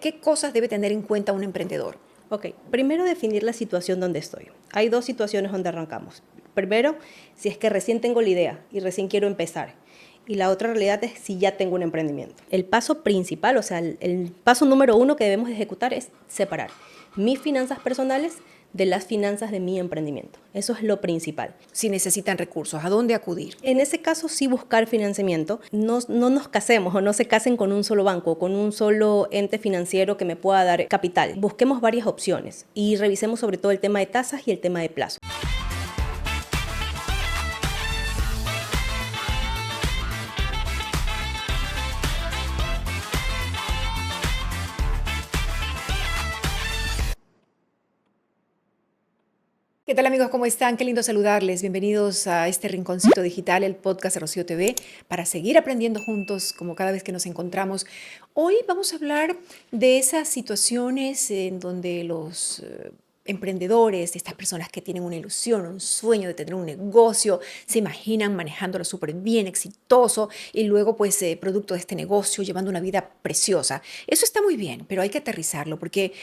¿Qué cosas debe tener en cuenta un emprendedor? Ok, primero definir la situación donde estoy. Hay dos situaciones donde arrancamos. Primero, si es que recién tengo la idea y recién quiero empezar. Y la otra realidad es si ya tengo un emprendimiento. El paso principal, o sea, el paso número uno que debemos de ejecutar es separar mis finanzas personales de las finanzas de mi emprendimiento. Eso es lo principal. Si necesitan recursos, ¿a dónde acudir? En ese caso, sí buscar financiamiento. No nos casemos o no se casen con un solo banco, con un solo ente financiero que me pueda dar capital. Busquemos varias opciones y revisemos sobre todo el tema de tasas y el tema de plazo. ¿Qué tal amigos? ¿Cómo están? Qué lindo saludarles. Bienvenidos a este Rinconcito Digital, el podcast de Rocío TV, para seguir aprendiendo juntos como cada vez que nos encontramos. Hoy vamos a hablar de esas situaciones en donde los emprendedores, estas personas que tienen una ilusión, un sueño de tener un negocio, se imaginan manejándolo súper bien, exitoso y luego pues producto de este negocio llevando una vida preciosa. Eso está muy bien, pero hay que aterrizarlo porque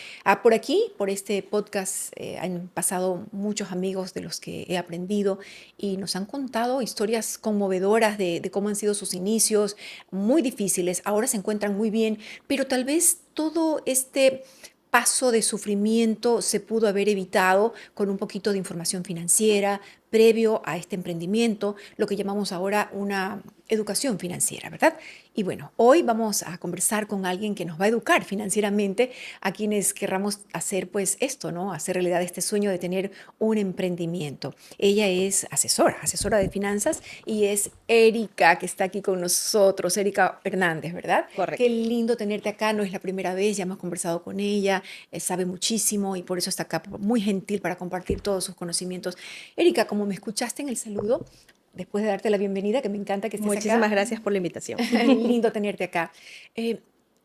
por aquí, por este podcast, han pasado muchos amigos de los que he aprendido y nos han contado historias conmovedoras de cómo han sido sus inicios, muy difíciles, ahora se encuentran muy bien, pero tal vez todo este paso de sufrimiento se pudo haber evitado con un poquito de información financiera previo a este emprendimiento, lo que llamamos ahora una educación financiera, ¿verdad? Y bueno, hoy vamos a conversar con alguien que nos va a educar financieramente a quienes querramos hacer pues esto, ¿no? Hacer realidad este sueño de tener un emprendimiento. Ella es asesora de finanzas y es Erika, que está aquí con nosotros, Erika Hernández, ¿verdad? Qué Correcto. lindo tenerte acá, no es la primera vez, ya hemos conversado con ella, sabe muchísimo y por eso está acá, muy gentil para compartir todos sus conocimientos. Erika, como me escuchaste en el saludo, después de darte la bienvenida, que me encanta que estés acá, Muchísimas gracias por la invitación. lindo tenerte acá. Eh,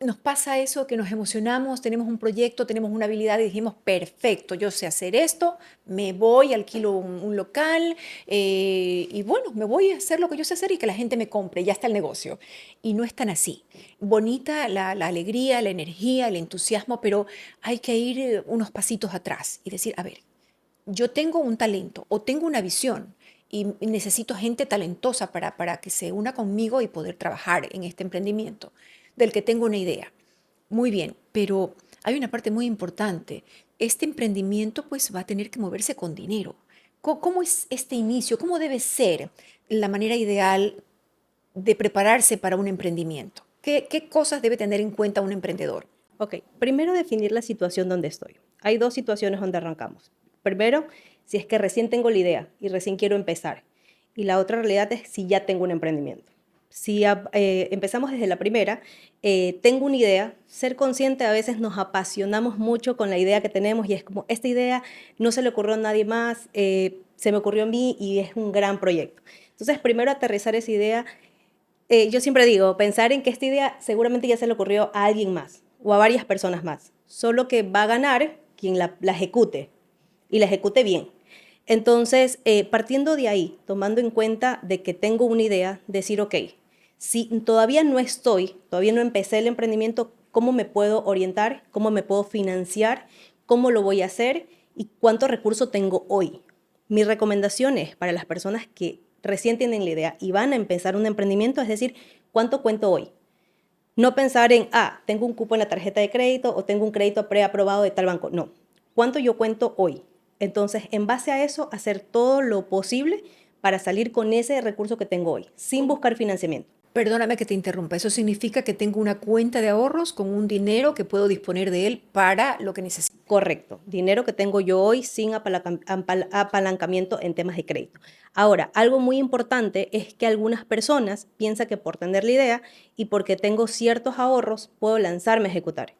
Nos pasa eso, que nos emocionamos, tenemos un proyecto, tenemos una habilidad y dijimos, perfecto, yo sé hacer esto, me voy, alquilo un local y bueno, me voy a hacer lo que yo sé hacer y que la gente me compre, ya está el negocio. Y no es tan así. Bonita la alegría, la energía, el entusiasmo, pero hay que ir unos pasitos atrás y decir, a ver, yo tengo un talento o tengo una visión y necesito gente talentosa para que se una conmigo y poder trabajar en este emprendimiento del que tengo una idea. Muy bien, pero hay una parte muy importante. Este emprendimiento pues va a tener que moverse con dinero. ¿Cómo es este inicio? ¿Cómo debe ser la manera ideal de prepararse para un emprendimiento? ¿Qué cosas debe tener en cuenta un emprendedor? Ok, primero definir la situación donde estoy. Hay dos situaciones donde arrancamos. Primero, si es que recién tengo la idea y recién quiero empezar. Y la otra realidad es si ya tengo un emprendimiento. Si empezamos desde la primera, tengo una idea, ser consciente, a veces nos apasionamos mucho con la idea que tenemos y es como, esta idea no se le ocurrió a nadie más, se me ocurrió a mí y es un gran proyecto. Entonces, primero aterrizar esa idea. Yo siempre digo, pensar en que esta idea seguramente ya se le ocurrió a alguien más o a varias personas más, solo que va a ganar quien la ejecute y la ejecute bien. Entonces, partiendo de ahí, tomando en cuenta de que tengo una idea, decir, ok, si todavía no empecé el emprendimiento, ¿cómo me puedo orientar? ¿Cómo me puedo financiar? ¿Cómo lo voy a hacer? ¿Y cuánto recurso tengo hoy? Mi recomendación es para las personas que recién tienen la idea y van a empezar un emprendimiento, es decir, ¿cuánto cuento hoy? No pensar en, tengo un cupo en la tarjeta de crédito o tengo un crédito preaprobado de tal banco. No, ¿cuánto yo cuento hoy? Entonces, en base a eso, hacer todo lo posible para salir con ese recurso que tengo hoy, sin buscar financiamiento. Perdóname que te interrumpa. Eso significa que tengo una cuenta de ahorros con un dinero que puedo disponer de él para lo que necesito. Correcto, dinero que tengo yo hoy sin apalancamiento en temas de crédito. Ahora, algo muy importante es que algunas personas piensan que por tener la idea y porque tengo ciertos ahorros, puedo lanzarme a ejecutar.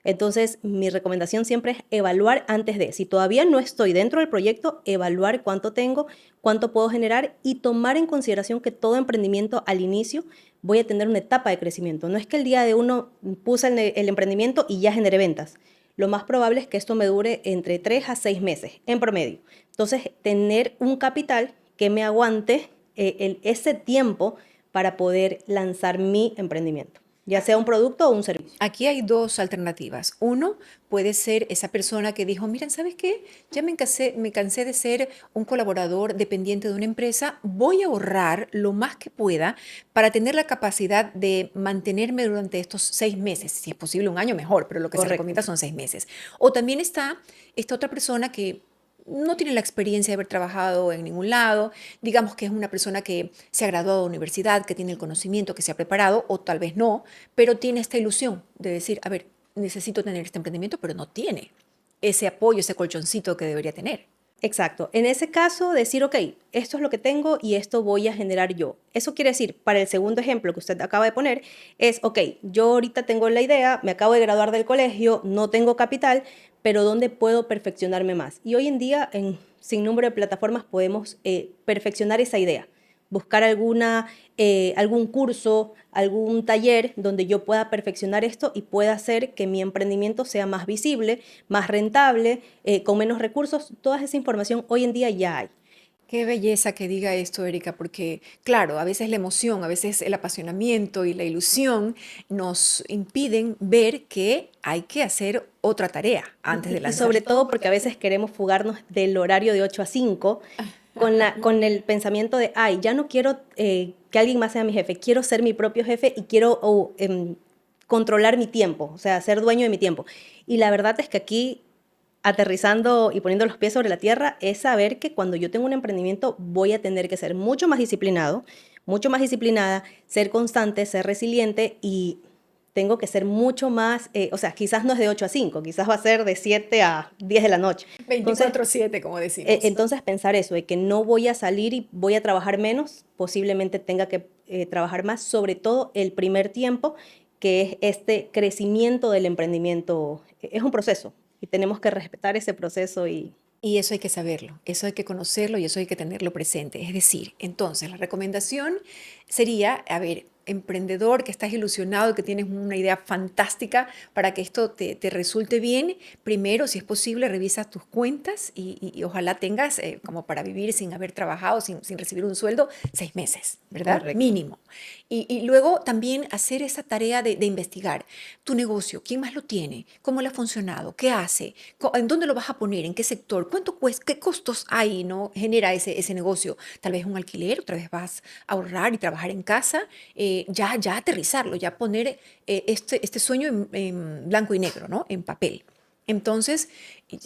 Entonces, mi recomendación siempre es evaluar antes de, si todavía no estoy dentro del proyecto, evaluar cuánto tengo, cuánto puedo generar y tomar en consideración que todo emprendimiento al inicio voy a tener una etapa de crecimiento. No es que el día de uno puse el emprendimiento y ya generé ventas. Lo más probable es que esto me dure entre 3 a 6 meses en promedio. Entonces, tener un capital que me aguante ese tiempo para poder lanzar mi emprendimiento. ya sea un producto o un servicio. Aquí hay dos alternativas. Uno puede ser esa persona que dijo, miren, ¿sabes qué? Ya me cansé de ser un colaborador dependiente de una empresa, voy a ahorrar lo más que pueda para tener la capacidad de mantenerme durante estos 6 meses, si es posible un año mejor, pero lo que se Correcto. recomienda son 6 meses. O también está esta otra persona que no tiene la experiencia de haber trabajado en ningún lado, digamos que es una persona que se ha graduado de universidad, que tiene el conocimiento, que se ha preparado, o tal vez no, pero tiene esta ilusión de decir, a ver, necesito tener este emprendimiento, pero no tiene ese apoyo, ese colchoncito que debería tener. Exacto. En ese caso, decir, ok, esto es lo que tengo y esto voy a generar yo. Eso quiere decir, para el segundo ejemplo que usted acaba de poner, es, ok, yo ahorita tengo la idea, me acabo de graduar del colegio, no tengo capital, pero ¿dónde puedo perfeccionarme más? Y hoy en día, en sin número de plataformas, podemos perfeccionar esa idea, buscar algún curso, algún taller donde yo pueda perfeccionar esto y pueda hacer que mi emprendimiento sea más visible, más rentable, con menos recursos. Toda esa información hoy en día ya hay. Qué belleza que diga esto, Erika, porque claro, a veces la emoción, a veces el apasionamiento y la ilusión nos impiden ver que hay que hacer otra tarea antes de Y sobre lanzarse. todo porque a veces queremos fugarnos del horario de 8 a 5 con el pensamiento de, ay, ya no quiero que alguien más sea mi jefe, quiero ser mi propio jefe y quiero controlar mi tiempo, o sea, ser dueño de mi tiempo. Y la verdad es que aquí, aterrizando y poniendo los pies sobre la tierra, es saber que cuando yo tengo un emprendimiento voy a tener que ser mucho más disciplinado, mucho más disciplinada, ser constante, ser resiliente y tengo que ser mucho más, o sea, quizás no es de 8 a 5, quizás va a ser de 7 a 10 de la noche. Entonces, 24/7, como decimos. entonces pensar eso, de que no voy a salir y voy a trabajar menos, posiblemente tenga que trabajar más, sobre todo el primer tiempo, que es este crecimiento del emprendimiento. Es un proceso y tenemos que respetar ese proceso Y eso hay que saberlo, eso hay que conocerlo y eso hay que tenerlo presente. Es decir, entonces la recomendación sería, a ver, emprendedor que estás ilusionado, que tienes una idea fantástica para que esto te resulte bien, primero, si es posible, revisa tus cuentas y ojalá tengas como para vivir sin haber trabajado, sin recibir un sueldo, 6 meses, ¿verdad? correcto. Mínimo. Y luego también hacer esa tarea de investigar tu negocio, quién más lo tiene, cómo le ha funcionado, qué hace, en dónde lo vas a poner, en qué sector, cuánto cuesta, qué costos hay, ¿no? Genera ese negocio. Tal vez un alquiler, otra vez vas a ahorrar y trabajar en casa, ya aterrizarlo, ya poner este sueño en blanco y negro, ¿no? En papel. Entonces,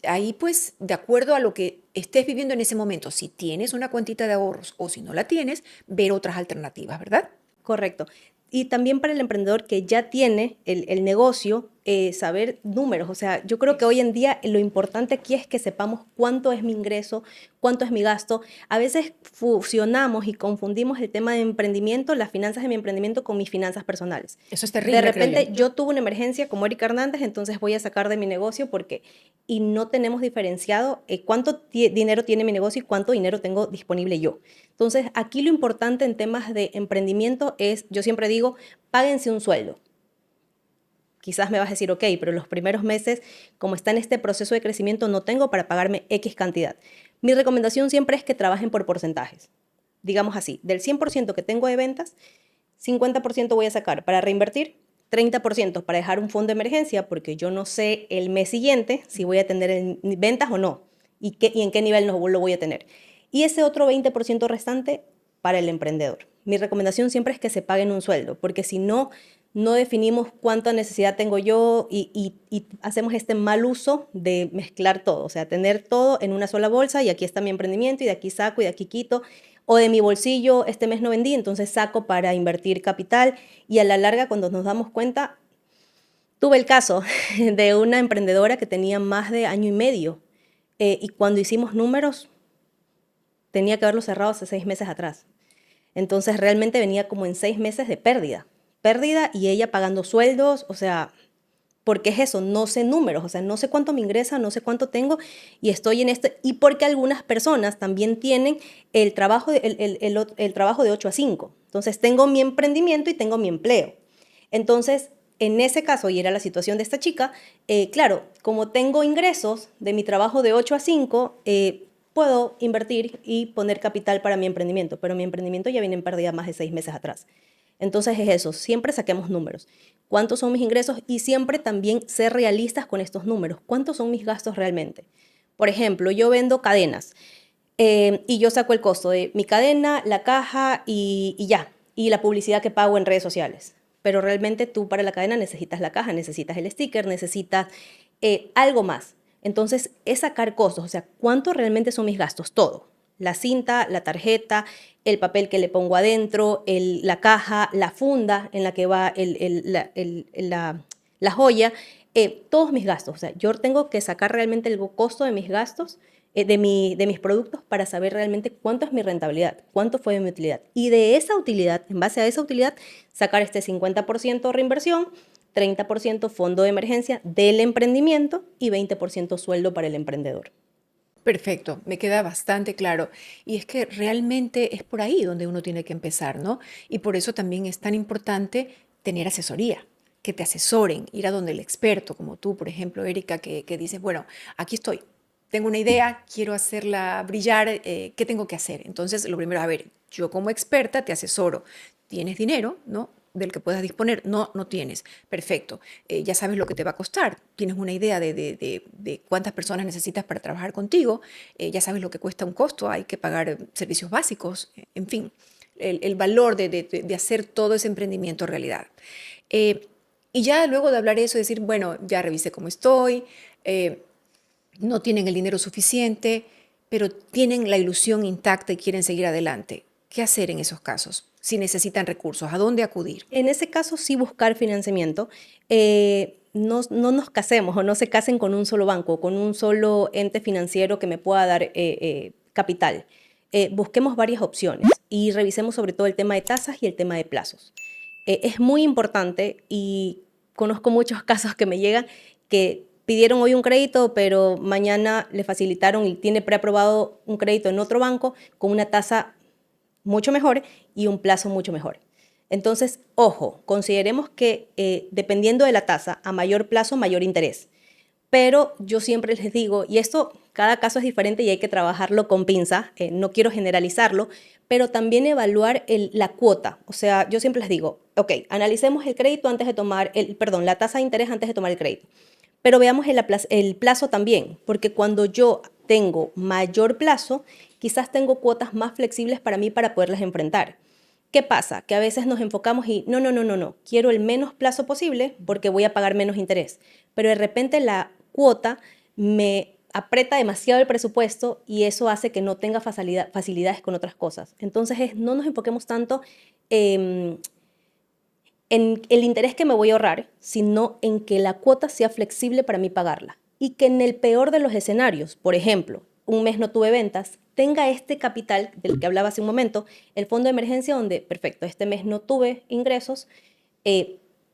ahí pues, de acuerdo a lo que estés viviendo en ese momento, si tienes una cuentita de ahorros o si no la tienes, ver otras alternativas, ¿verdad? Correcto. Y también para el emprendedor que ya tiene el negocio, saber números. O sea, yo creo que hoy Eso. en día lo importante aquí es que sepamos cuánto es mi ingreso, cuánto es mi gasto. A veces fusionamos y confundimos el tema de emprendimiento, las finanzas de mi emprendimiento con mis finanzas personales. Eso es De terrible, creo yo. repente yo tuve una emergencia como Erika Hernández, entonces voy a sacar de mi negocio porque y no tenemos diferenciado cuánto dinero tiene mi negocio y cuánto dinero tengo disponible yo. Entonces, aquí lo importante en temas de emprendimiento es, yo siempre digo, páguense un sueldo. Quizás me vas a decir, ok, pero los primeros meses, como está en este proceso de crecimiento, no tengo para pagarme X cantidad. Mi recomendación siempre es que trabajen por porcentajes. Digamos así, del 100% que tengo de ventas, 50% voy a sacar para reinvertir, 30% para dejar un fondo de emergencia, porque yo no sé el mes siguiente si voy a tener ventas o no, y en qué nivel no lo voy a tener. Y ese otro 20% restante para el emprendedor. Mi recomendación siempre es que se paguen un sueldo, porque si no, no definimos cuánta necesidad tengo yo y hacemos este mal uso de mezclar todo, o sea, tener todo en una sola bolsa y aquí está mi emprendimiento y de aquí saco y de aquí quito, o de mi bolsillo este mes no vendí, entonces saco para invertir capital y a la larga cuando nos damos cuenta, tuve el caso de una emprendedora que tenía más de año y medio y cuando hicimos números tenía que haberlo cerrado hace 6 meses atrás. Entonces realmente venía como en 6 meses de pérdida. Pérdida y ella pagando sueldos, o sea, porque es eso, no sé números, o sea, no sé cuánto me ingresa, no sé cuánto tengo y estoy en esto. Y porque algunas personas también tienen el trabajo de 8 a 5. Entonces tengo mi emprendimiento y tengo mi empleo. Entonces, en ese caso, y era la situación de esta chica, claro, como tengo ingresos de mi trabajo de 8 a 5, puedo invertir y poner capital para mi emprendimiento, pero mi emprendimiento ya viene en pérdida más de 6 meses atrás. Entonces es eso, siempre saquemos números. cuántos son mis ingresos y siempre también ser realistas con estos números. ¿Cuántos son mis gastos realmente? Por ejemplo, yo vendo cadenas y yo saco el costo de mi cadena, la caja y ya, y la publicidad que pago en redes sociales. Pero realmente tú para la cadena necesitas la caja, necesitas el sticker, necesitas algo más. Entonces, es sacar costos, o sea, ¿cuánto realmente son mis gastos? Todo. La cinta, la tarjeta, el papel que le pongo adentro, la caja, la funda en la que va la joya, todos mis gastos. O sea, yo tengo que sacar realmente el costo de mis gastos, de mis productos para saber realmente cuánto es mi rentabilidad, cuánto fue mi utilidad. Y de esa utilidad, en base a esa utilidad, sacar este 50% reinversión, 30% fondo de emergencia del emprendimiento y 20% sueldo para el emprendedor. Perfecto, me queda bastante claro. Y es que realmente es por ahí donde uno tiene que empezar, ¿no? Y por eso también es tan importante tener asesoría, que te asesoren, ir a donde el experto, como tú, por ejemplo, Erika, que dices, bueno, aquí estoy, tengo una idea, quiero hacerla brillar, ¿qué tengo que hacer? Entonces, lo primero, a ver, yo como experta te asesoro. ¿Tienes dinero, no? Del que puedas disponer. No, no tienes. Perfecto. Ya sabes lo que te va a costar. Tienes una idea de cuántas personas necesitas para trabajar contigo. Ya sabes lo que cuesta un costo. Hay que pagar servicios básicos. En fin, el valor de hacer todo ese emprendimiento realidad. Eh, y ya luego de hablar eso, decir, bueno, ya revisé cómo estoy, no tienen el dinero suficiente, pero tienen la ilusión intacta y quieren seguir adelante. ¿Qué hacer en esos casos? Si necesitan recursos, ¿a dónde acudir? En ese caso, sí buscar financiamiento. No nos casemos o no se casen con un solo banco, con un solo ente financiero que me pueda dar capital. Busquemos varias opciones y revisemos sobre todo el tema de tasas y el tema de plazos. Es muy importante y conozco muchos casos que me llegan que pidieron hoy un crédito, pero mañana le facilitaron y tiene preaprobado un crédito en otro banco con una tasa mucho mejor y un plazo mucho mejor. Entonces, ojo, consideremos que dependiendo de la tasa, a mayor plazo, mayor interés. Pero yo siempre les digo, y esto, cada caso es diferente y hay que trabajarlo con pinzas, no quiero generalizarlo, pero también evaluar la cuota. O sea, yo siempre les digo, ok, analicemos el crédito antes de tomar, perdón, la tasa de interés antes de tomar el crédito. Pero veamos el plazo también, porque cuando yo tengo mayor plazo, quizás tengo cuotas más flexibles para mí para poderlas enfrentar. ¿Qué pasa? Que a veces nos enfocamos y no, quiero el menos plazo posible porque voy a pagar menos interés. Pero de repente la cuota me aprieta demasiado el presupuesto y eso hace que no tenga facilidades con otras cosas. Entonces no nos enfoquemos tanto en el interés que me voy a ahorrar, sino en que la cuota sea flexible para mí pagarla. Y que en el peor de los escenarios, por ejemplo, un mes no tuve ventas, tenga este capital del que hablaba hace un momento, el fondo de emergencia donde, perfecto, este mes no tuve ingresos,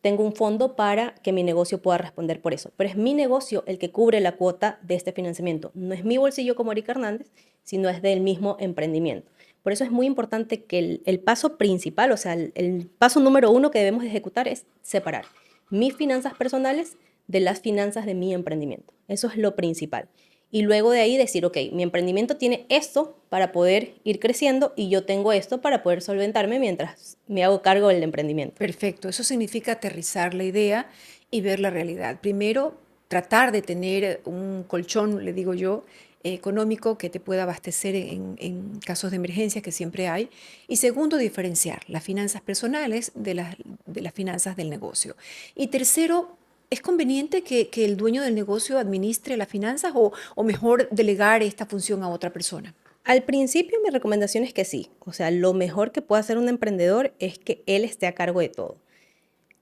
tengo un fondo para que mi negocio pueda responder por eso. Pero es mi negocio el que cubre la cuota de este financiamiento. No es mi bolsillo como Erika Hernández, sino es del mismo emprendimiento. Por eso es muy importante que el paso principal, o sea, el paso número uno que debemos ejecutar es separar mis finanzas personales de las finanzas de mi emprendimiento. Eso es lo principal. Y luego de ahí decir, ok, mi emprendimiento tiene esto para poder ir creciendo y yo tengo esto para poder solventarme mientras me hago cargo del emprendimiento. Perfecto, eso significa aterrizar la idea y ver la realidad. Primero, tratar de tener un colchón, le digo yo, económico que te pueda abastecer en casos de emergencia, que siempre hay. Y segundo, diferenciar las finanzas personales de las finanzas del negocio. Y tercero, ¿es conveniente que el dueño del negocio administre las finanzas o mejor delegar esta función a otra persona? Al principio mi recomendación es que sí, o sea, lo mejor que puede hacer un emprendedor es que él esté a cargo de todo.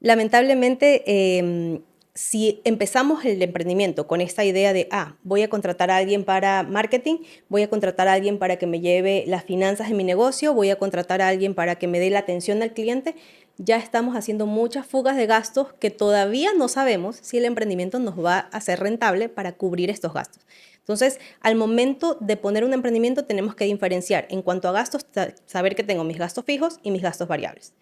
Lamentablemente, si empezamos el emprendimiento con esta idea de, voy a contratar a alguien para marketing, voy a contratar a alguien para que me lleve las finanzas de mi negocio, voy a contratar a alguien para que me dé la atención al cliente, ya estamos haciendo muchas fugas de gastos que todavía no sabemos si el emprendimiento nos va a ser rentable para cubrir estos gastos. Entonces, al momento de poner un emprendimiento tenemos que diferenciar en cuanto a gastos, saber que tengo mis gastos fijos y mis gastos variables.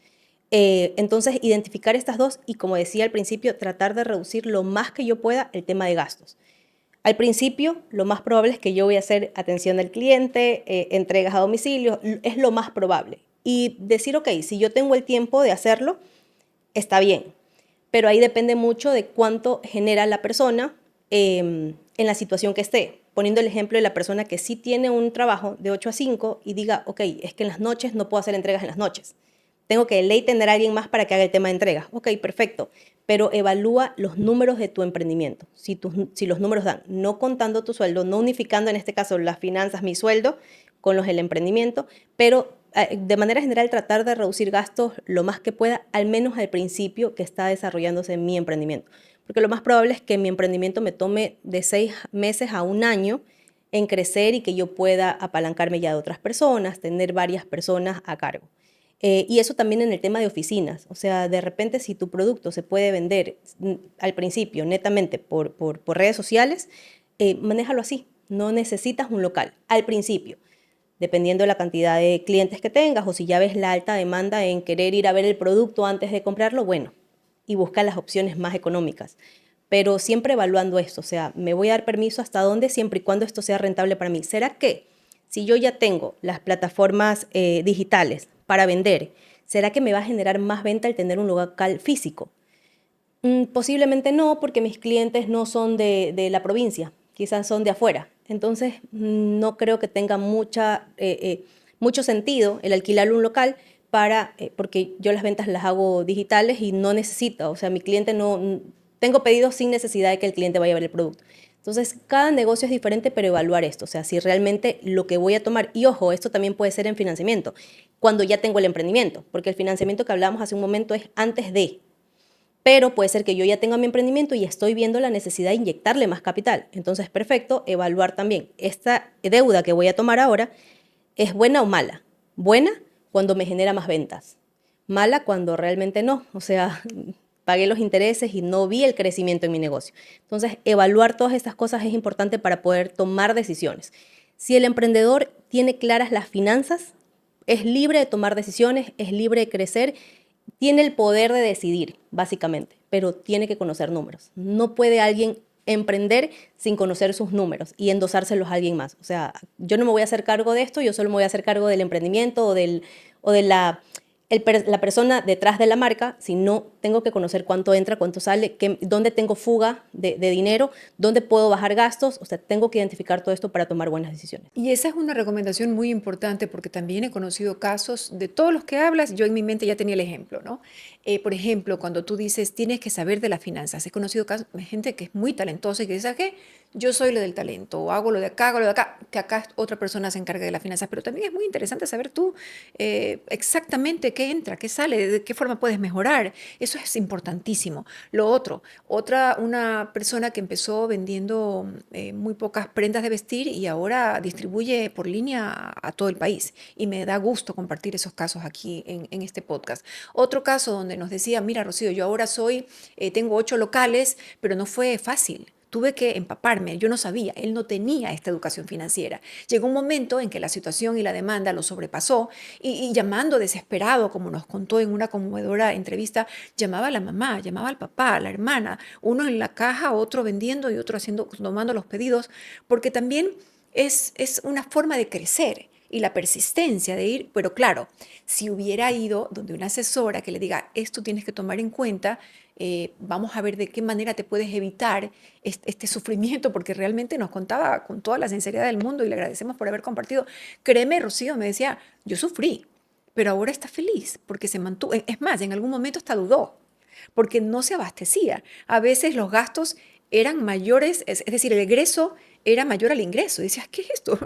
Entonces, identificar estas dos y, como decía al principio, tratar de reducir lo más que yo pueda el tema de gastos. Al principio, lo más probable es que yo voy a hacer atención al cliente, entregas a domicilio, es lo más probable. Y decir, ok, si yo tengo el tiempo de hacerlo, está bien. pero ahí depende mucho de cuánto genera la persona en la situación que esté. Poniendo el ejemplo de la persona que sí tiene un trabajo de 8 a 5 y diga, ok, es que en las noches no puedo hacer entregas en las noches. Tengo que de ley tener a alguien más para que haga el tema de entregas. Ok, perfecto. Pero evalúa los números de tu emprendimiento. Si los números dan, no contando tu sueldo, no unificando en este caso las finanzas, mi sueldo, con los del emprendimiento, pero de manera general tratar de reducir gastos lo más que pueda, al menos al principio que está desarrollándose mi emprendimiento. Porque lo más probable es que mi emprendimiento me tome de 6 meses a un año en crecer y que yo pueda apalancarme ya de otras personas, tener varias personas a cargo. Y eso también en el tema de oficinas. O sea, de repente si tu producto se puede vender al principio netamente por redes sociales, manéjalo así. No necesitas un local al principio, dependiendo de la cantidad de clientes que tengas o si ya ves la alta demanda en querer ir a ver el producto antes de comprarlo, bueno, y busca las opciones más económicas. Pero siempre evaluando esto, o sea, me voy a dar permiso hasta dónde siempre y cuando esto sea rentable para mí. ¿Será que si yo ya tengo las plataformas digitales para vender, será que me va a generar más venta el tener un local físico? Posiblemente no, porque mis clientes no son de la provincia, quizás son de afuera. Entonces, no creo que tenga mucho sentido el alquilar un local porque yo las ventas las hago digitales y no necesito, o sea, mi cliente no, tengo pedidos sin necesidad de que el cliente vaya a ver el producto. Entonces, cada negocio es diferente, pero evaluar esto, o sea, si realmente lo que voy a tomar, y ojo, esto también puede ser en financiamiento, cuando ya tengo el emprendimiento, porque el financiamiento que hablábamos hace un momento es antes de, pero puede ser que yo ya tenga mi emprendimiento y estoy viendo la necesidad de inyectarle más capital. Entonces, perfecto, evaluar también esta deuda que voy a tomar ahora, ¿es buena o mala? Buena cuando me genera más ventas, mala cuando realmente no, o sea, pagué los intereses y no vi el crecimiento en mi negocio. Entonces, evaluar todas estas cosas es importante para poder tomar decisiones. Si el emprendedor tiene claras las finanzas, es libre de tomar decisiones, es libre de crecer, tiene el poder de decidir, básicamente, pero tiene que conocer números. No puede alguien emprender sin conocer sus números y endosárselos a alguien más. O sea, yo no me voy a hacer cargo de esto, yo solo me voy a hacer cargo del emprendimiento o de la persona detrás de la marca, sino tengo que conocer cuánto entra, cuánto sale, dónde tengo fuga de dinero, dónde puedo bajar gastos. O sea, tengo que identificar todo esto para tomar buenas decisiones. Y esa es una recomendación muy importante porque también he conocido casos de todos los que hablas, yo en mi mente ya tenía el ejemplo, ¿no? Por ejemplo, cuando tú dices tienes que saber de las finanzas, he conocido casos de gente que es muy talentosa y que dice, ¿qué? Yo soy lo del talento, o hago lo de acá, hago lo de acá, que acá otra persona se encargue de las finanzas, pero también es muy interesante saber tú exactamente qué entra, qué sale, de qué forma puedes mejorar. Eso es importantísimo. Lo otro, una persona que empezó vendiendo muy pocas prendas de vestir y ahora distribuye por línea a todo el país. Y me da gusto compartir esos casos aquí en este podcast. Otro caso donde nos decía, mira, Rocío, yo ahora tengo 8 locales, pero no fue fácil. Tuve que empaparme, yo no sabía, él no tenía esta educación financiera. Llegó un momento en que la situación y la demanda lo sobrepasó y llamando desesperado, como nos contó en una conmovedora entrevista, llamaba a la mamá, llamaba al papá, a la hermana, uno en la caja, otro vendiendo y otro tomando los pedidos, porque también es una forma de crecer y la persistencia de ir, pero claro, si hubiera ido donde una asesora que le diga, esto tienes que tomar en cuenta, vamos a ver de qué manera te puedes evitar este sufrimiento, porque realmente nos contaba con toda la sinceridad del mundo y le agradecemos por haber compartido. Créeme, Rocío, me decía, yo sufrí, pero ahora está feliz porque se mantuvo. Es más, en algún momento hasta dudó, porque no se abastecía. A veces los gastos eran mayores, es decir, el egreso era mayor al ingreso. Y decías, ¿qué es esto?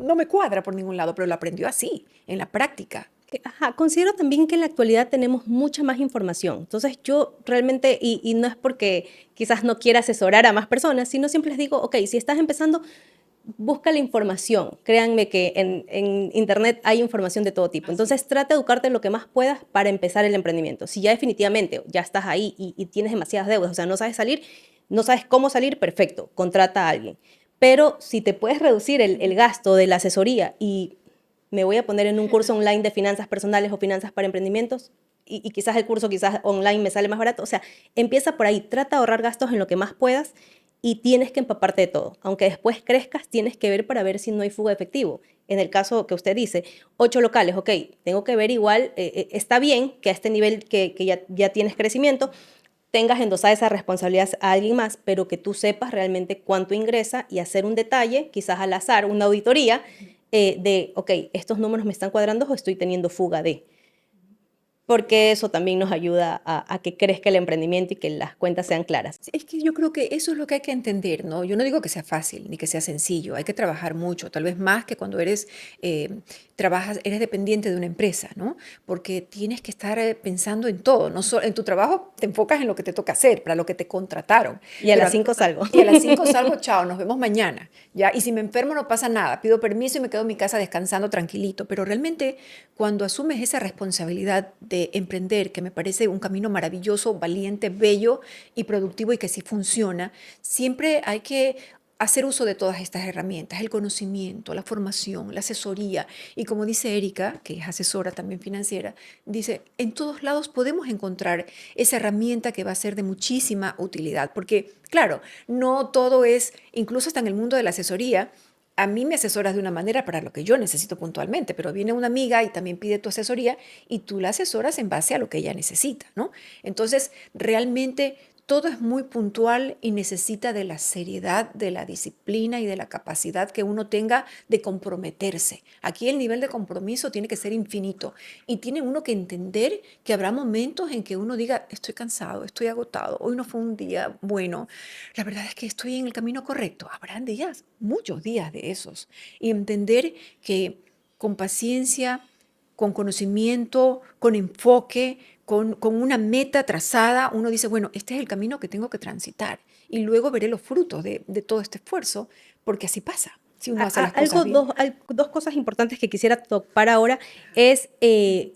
No me cuadra por ningún lado, pero lo aprendió así, en la práctica. Ajá, considero también que en la actualidad tenemos mucha más información. Entonces yo realmente, y no es porque quizás no quiera asesorar a más personas, sino siempre les digo, ok, si estás empezando, busca la información. Créanme que en Internet hay información de todo tipo. Entonces trata de educarte lo que más puedas para empezar el emprendimiento. Si ya definitivamente ya estás ahí y tienes demasiadas deudas, o sea, no sabes salir, no sabes cómo salir, perfecto, contrata a alguien. Pero si te puedes reducir el gasto de la asesoría y me voy a poner en un curso online de finanzas personales o finanzas para emprendimientos y quizás el curso quizás online me sale más barato. O sea, empieza por ahí, trata de ahorrar gastos en lo que más puedas y tienes que empaparte de todo. Aunque después crezcas, tienes que ver para ver si no hay fuga de efectivo. En el caso que usted dice, 8 locales, ok, tengo que ver igual, está bien que a este nivel que ya tienes crecimiento, tengas endosada esa responsabilidad a alguien más, pero que tú sepas realmente cuánto ingresa y hacer un detalle, quizás al azar, una auditoría de, ok, estos números me están cuadrando o estoy teniendo fuga de, porque eso también nos ayuda a que crezca el emprendimiento y que las cuentas sean claras. Sí, es que yo creo que eso es lo que hay que entender, ¿no? Yo no digo que sea fácil ni que sea sencillo, hay que trabajar mucho, tal vez más que cuando eres dependiente de una empresa, ¿no? Porque tienes que estar pensando en todo, no solo en tu trabajo te enfocas en lo que te toca hacer, para lo que te contrataron, Y a pero las 5 salgo. y a las 5 salgo, chao, nos vemos mañana, ¿ya? Y si me enfermo no pasa nada, pido permiso y me quedo en mi casa descansando tranquilito, pero realmente cuando asumes esa responsabilidad de emprender, que me parece un camino maravilloso, valiente, bello y productivo y que sí funciona, siempre hay que hacer uso de todas estas herramientas, el conocimiento, la formación, la asesoría. Y como dice Erika, que es asesora también financiera, dice, en todos lados podemos encontrar esa herramienta que va a ser de muchísima utilidad. Porque, claro, no todo es, incluso hasta en el mundo de la asesoría, a mí me asesoras de una manera para lo que yo necesito puntualmente, pero viene una amiga y también pide tu asesoría y tú la asesoras en base a lo que ella necesita, ¿no? Entonces, realmente todo es muy puntual y necesita de la seriedad, de la disciplina y de la capacidad que uno tenga de comprometerse. Aquí el nivel de compromiso tiene que ser infinito y tiene uno que entender que habrá momentos en que uno diga, estoy cansado, estoy agotado, hoy no fue un día bueno, la verdad es que estoy en el camino correcto. Habrán días, muchos días de esos. Y entender que con paciencia, con conocimiento, con enfoque, con una meta trazada, uno dice, bueno, este es el camino que tengo que transitar. Y luego veré los frutos de todo este esfuerzo, porque así pasa, si uno hace las cosas bien. Dos cosas importantes que quisiera topar ahora es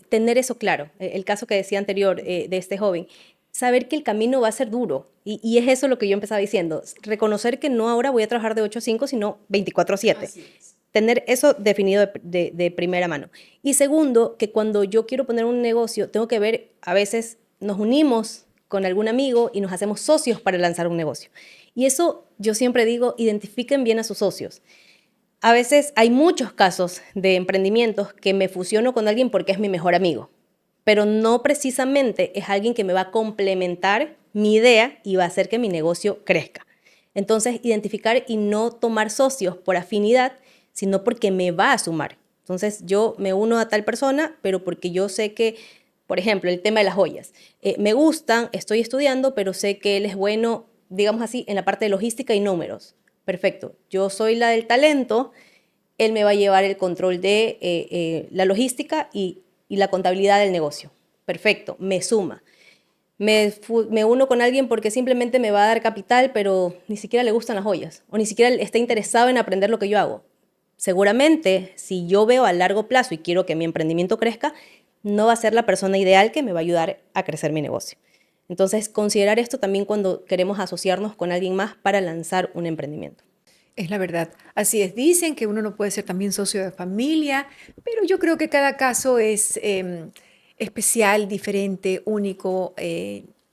tener eso claro. El caso que decía anterior de este joven, saber que el camino va a ser duro. Y es eso lo que yo empezaba diciendo, reconocer que no ahora voy a trabajar de 8 a 5, sino 24/7. Así es. Tener eso definido de primera mano. Y segundo, que cuando yo quiero poner un negocio, tengo que ver, a veces nos unimos con algún amigo y nos hacemos socios para lanzar un negocio. Y eso yo siempre digo, identifiquen bien a sus socios. A veces hay muchos casos de emprendimientos que me fusiono con alguien porque es mi mejor amigo, pero no precisamente es alguien que me va a complementar mi idea y va a hacer que mi negocio crezca. Entonces, identificar y no tomar socios por afinidad, sino porque me va a sumar. Entonces, yo me uno a tal persona, pero porque yo sé que, por ejemplo, el tema de las joyas, me gustan, estoy estudiando, pero sé que él es bueno, digamos así, en la parte de logística y números. Perfecto, yo soy la del talento, él me va a llevar el control de la logística y la contabilidad del negocio. Perfecto, me suma. Me uno con alguien porque simplemente me va a dar capital, pero ni siquiera le gustan las joyas o ni siquiera está interesado en aprender lo que yo hago. Seguramente, si yo veo a largo plazo y quiero que mi emprendimiento crezca, no va a ser la persona ideal que me va a ayudar a crecer mi negocio. Entonces, considerar esto también cuando queremos asociarnos con alguien más para lanzar un emprendimiento. Es la verdad. Así es. Dicen que uno no puede ser también socio de familia, pero yo creo que cada caso es especial, diferente, único.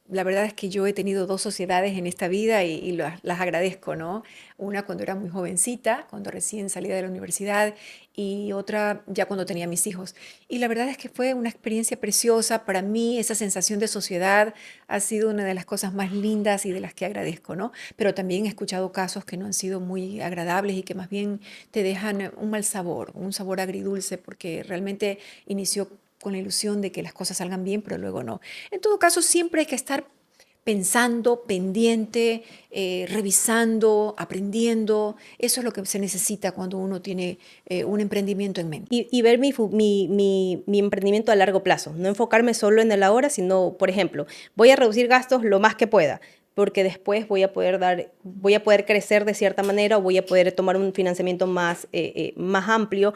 La verdad es que yo he tenido dos sociedades en esta vida y las agradezco, ¿no? Una cuando era muy jovencita, cuando recién salía de la universidad, y otra ya cuando tenía mis hijos. Y la verdad es que fue una experiencia preciosa. Para mí, esa sensación de sociedad ha sido una de las cosas más lindas y de las que agradezco, ¿no? Pero también he escuchado casos que no han sido muy agradables y que más bien te dejan un mal sabor, un sabor agridulce, porque realmente inició con la ilusión de que las cosas salgan bien, pero luego no. En todo caso, siempre hay que estar pensando, pendiente, revisando, aprendiendo. Eso es lo que se necesita cuando uno tiene un emprendimiento en mente. Y ver mi emprendimiento a largo plazo, no enfocarme solo en el ahora, sino, por ejemplo, voy a reducir gastos lo más que pueda, porque después voy a poder crecer de cierta manera o voy a poder tomar un financiamiento más amplio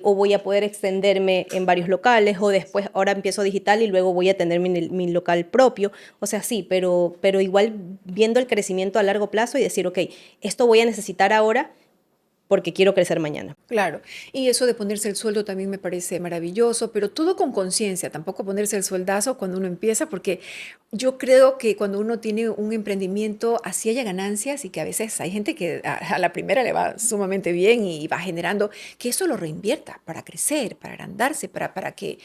o voy a poder extenderme en varios locales o después ahora empiezo digital y luego voy a tener mi local propio. O sea, sí, pero igual viendo el crecimiento a largo plazo y decir, ok, esto voy a necesitar ahora porque quiero crecer mañana. Claro, y eso de ponerse el sueldo también me parece maravilloso, pero todo con conciencia, tampoco ponerse el sueldazo cuando uno empieza, porque yo creo que cuando uno tiene un emprendimiento, así haya ganancias y que a veces hay gente que a la primera le va sumamente bien y va generando, que eso lo reinvierta para crecer, para agrandarse, para que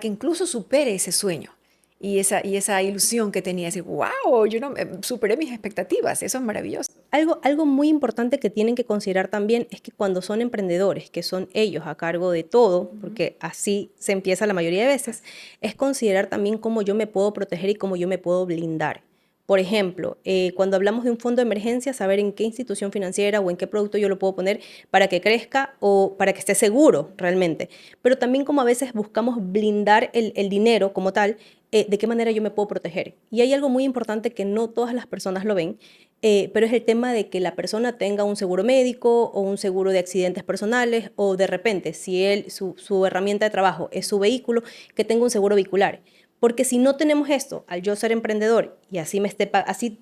incluso supere ese sueño. y esa ilusión que tenía, decir, wow, yo no, superé mis expectativas, eso es maravilloso. Algo muy importante que tienen que considerar también es que cuando son emprendedores, que son ellos a cargo de todo, porque así se empieza la mayoría de veces, es considerar también cómo yo me puedo proteger y cómo yo me puedo blindar. Por ejemplo, cuando hablamos de un fondo de emergencia, saber en qué institución financiera o en qué producto yo lo puedo poner para que crezca o para que esté seguro realmente. Pero también como a veces buscamos blindar el dinero como tal, de qué manera yo me puedo proteger. Y hay algo muy importante que no todas las personas lo ven, pero es el tema de que la persona tenga un seguro médico o un seguro de accidentes personales o de repente, si su herramienta de trabajo es su vehículo, que tenga un seguro vehicular. Porque si no tenemos esto, al yo ser emprendedor y así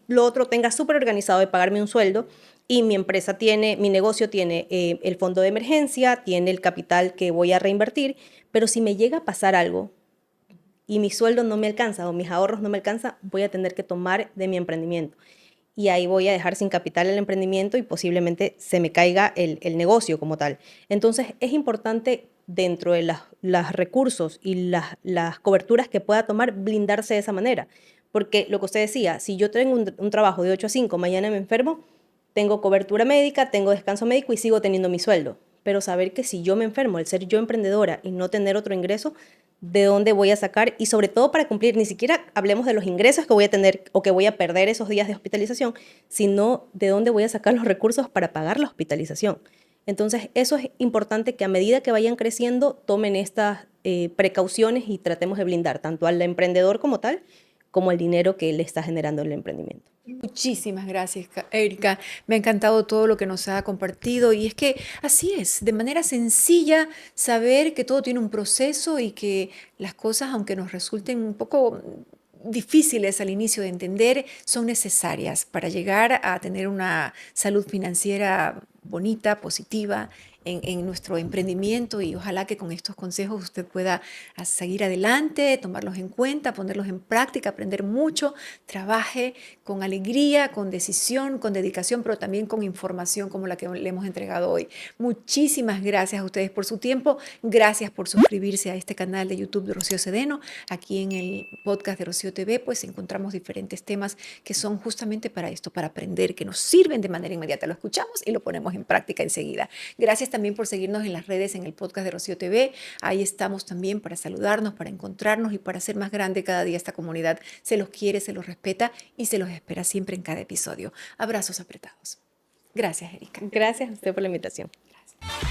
lo otro tenga súper organizado de pagarme un sueldo y mi empresa tiene, mi negocio tiene el fondo de emergencia, tiene el capital que voy a reinvertir, pero si me llega a pasar algo y mi sueldo no me alcanza o mis ahorros no me alcanzan, voy a tener que tomar de mi emprendimiento y ahí voy a dejar sin capital el emprendimiento y posiblemente se me caiga el negocio como tal. Entonces es importante dentro de los recursos y las coberturas que pueda tomar, blindarse de esa manera. Porque lo que usted decía, si yo tengo un trabajo de 8 a 5, mañana me enfermo, tengo cobertura médica, tengo descanso médico y sigo teniendo mi sueldo. Pero saber que si yo me enfermo, el ser yo emprendedora y no tener otro ingreso, de dónde voy a sacar y sobre todo para cumplir, ni siquiera hablemos de los ingresos que voy a tener o que voy a perder esos días de hospitalización, sino de dónde voy a sacar los recursos para pagar la hospitalización. Entonces, eso es importante que a medida que vayan creciendo, tomen estas precauciones y tratemos de blindar tanto al emprendedor como tal, como el dinero que le está generando el emprendimiento. Muchísimas gracias, Erika. Me ha encantado todo lo que nos ha compartido y es que así es, de manera sencilla, saber que todo tiene un proceso y que las cosas, aunque nos resulten un poco difíciles al inicio de entender, son necesarias para llegar a tener una salud financiera bonita, positiva en nuestro emprendimiento y ojalá que con estos consejos usted pueda seguir adelante, tomarlos en cuenta, ponerlos en práctica, aprender mucho, trabaje con alegría, con decisión, con dedicación, pero también con información como la que le hemos entregado hoy. Muchísimas gracias a ustedes por su tiempo, gracias por suscribirse a este canal de YouTube de Rocío Sedeno. Aquí en el podcast de Rocío TV pues encontramos diferentes temas que son justamente para esto, para aprender, que nos sirven de manera inmediata. Lo escuchamos y lo ponemos en práctica enseguida. Gracias también por seguirnos en las redes, en el podcast de Rocío TV. Ahí estamos también para saludarnos, para encontrarnos y para hacer más grande cada día esta comunidad. Se los quiere, se los respeta y se los espera siempre en cada episodio. Abrazos apretados. Gracias, Erika. Gracias a usted por la invitación. Gracias.